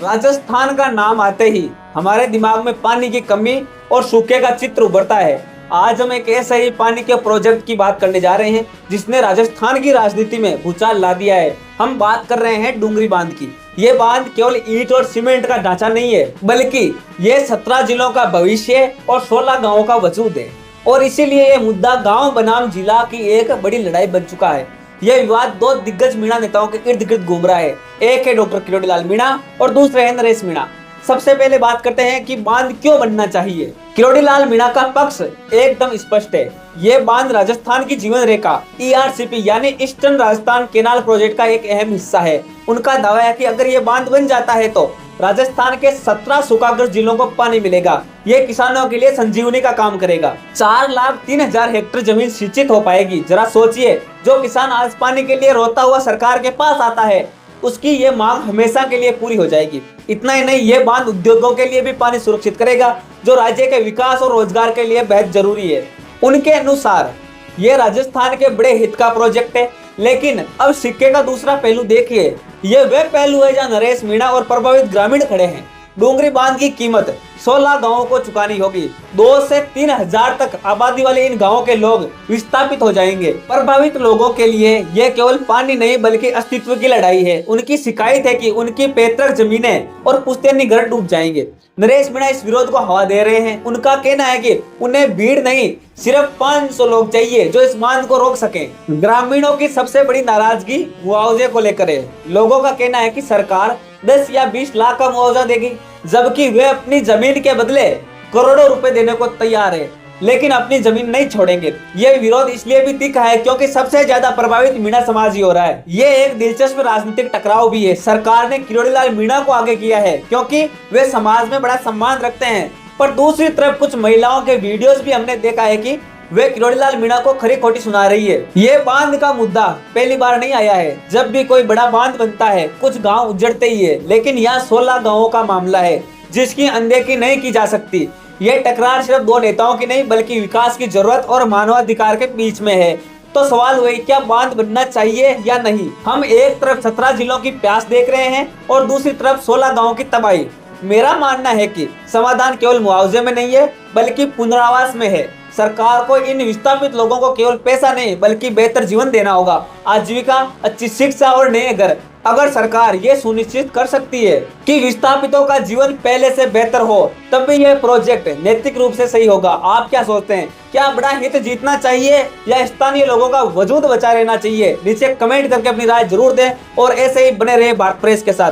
राजस्थान का नाम आते ही हमारे दिमाग में पानी की कमी और सूखे का चित्र उभरता है। आज हम एक ऐसे ही पानी के प्रोजेक्ट की बात करने जा रहे हैं जिसने राजस्थान की राजनीति में भूचाल ला दिया है। हम बात कर रहे हैं डूंगरी बांध की। ये बांध केवल ईंट और सीमेंट का ढांचा नहीं है, बल्कि ये 17 जिलों का भविष्य और 16 गाँवों का वजूद है। और इसीलिए ये मुद्दा गाँव बनाम जिला की एक बड़ी लड़ाई बन चुका है। यह विवाद दो दिग्गज मीणा नेताओं के इर्द गिर्द घूम रहा है। एक है डॉक्टर किरोड़ी लाल मीणा और दूसरे है नरेश मीणा। सबसे पहले बात करते हैं कि बांध क्यों बनना चाहिए। किरोड़ी लाल मीणा का पक्ष एकदम स्पष्ट है। ये बांध राजस्थान की जीवन रेखा ERCP यानी ईस्टर्न राजस्थान केनाल प्रोजेक्ट का एक अहम हिस्सा है। उनका दावा है कि अगर ये बांध बन जाता है तो राजस्थान के 17 सूखाग्रस्त जिलों को पानी मिलेगा। ये किसानों के लिए संजीवनी का काम करेगा। 4,03,000 हेक्टेयर जमीन सिंचित हो पाएगी। जरा सोचिए, जो किसान आज पानी के लिए रोता हुआ सरकार के पास आता है, उसकी ये मांग हमेशा के लिए पूरी हो जाएगी। इतना ही नहीं, ये बांध उद्योगों के लिए भी पानी सुरक्षित करेगा, जो राज्य के विकास और रोजगार के लिए बेहद जरूरी है। उनके अनुसार ये राजस्थान के बड़े हित का प्रोजेक्ट है। लेकिन अब सिक्के का दूसरा पहलू देखिए। ये वे पहलू है जहाँ नरेश मीणा और प्रभावित ग्रामीण खड़े हैं। डूंगरी बांध की कीमत 16 गांवों को चुकानी होगी। 2 से 3 हजार तक आबादी वाले इन गांवों के लोग विस्थापित हो जाएंगे। प्रभावित लोगों के लिए यह केवल पानी नहीं बल्कि अस्तित्व की लड़ाई है। उनकी शिकायत है कि उनकी पैतृक जमीनें और पुश्तैनी घर डूब जाएंगे। नरेश मीणा इस विरोध को हवा दे रहे हैं। उनका कहना है कि उन्हें भीड़ नहीं, सिर्फ 500 लोग चाहिए जो इस बांध को रोक सकें। ग्रामीणों की सबसे बड़ी नाराजगी मुआवजे को लेकर है। लोगों का कहना है कि सरकार 10 या 20 लाख का मुआवजा देगी, जबकि वे अपनी जमीन के बदले करोड़ों रुपए देने को तैयार है, लेकिन अपनी जमीन नहीं छोड़ेंगे। ये विरोध इसलिए भी तीखा है क्योंकि सबसे ज्यादा प्रभावित मीणा समाज ही हो रहा है। ये एक दिलचस्प राजनीतिक टकराव भी है। सरकार ने किरोड़ी लाल मीणा को आगे किया है क्योंकि वे समाज में बड़ा सम्मान रखते हैं, पर दूसरी तरफ कुछ महिलाओं के वीडियोस भी हमने देखा है कि वे किरोड़ी लाल मीणा को खरी खोटी सुना रही है। ये बांध का मुद्दा पहली बार नहीं आया है। जब भी कोई बड़ा बांध बनता है कुछ गांव उजड़ते ही है, लेकिन यहाँ 16 गांवों का मामला है जिसकी अनदेखी नहीं की जा सकती। ये टकरार सिर्फ दो नेताओं की नहीं बल्कि विकास की जरूरत और मानवाधिकार के बीच में है। तो सवाल वही, क्या बांध बनना चाहिए या नहीं। हम एक तरफ 17 जिलों की प्यास देख रहे हैं और दूसरी तरफ 16 गांवों की तबाही। मेरा मानना है कि समाधान केवल मुआवजे में नहीं है बल्कि पुनरावास में है। सरकार को इन विस्थापित लोगों को केवल पैसा नहीं बल्कि बेहतर जीवन देना होगा, आजीविका, अच्छी शिक्षा और नए घर। अगर सरकार ये सुनिश्चित कर सकती है कि विस्थापितों का जीवन पहले से बेहतर हो, तब भी यह प्रोजेक्ट नैतिक रूप से सही होगा। आप क्या सोचते हैं? क्या बड़ा हित जीतना चाहिए या स्थानीय लोगों का वजूद बचा रहना चाहिए? नीचे कमेंट करके अपनी राय जरूर दें और ऐसे ही बने रहे भारत प्रेस के साथ।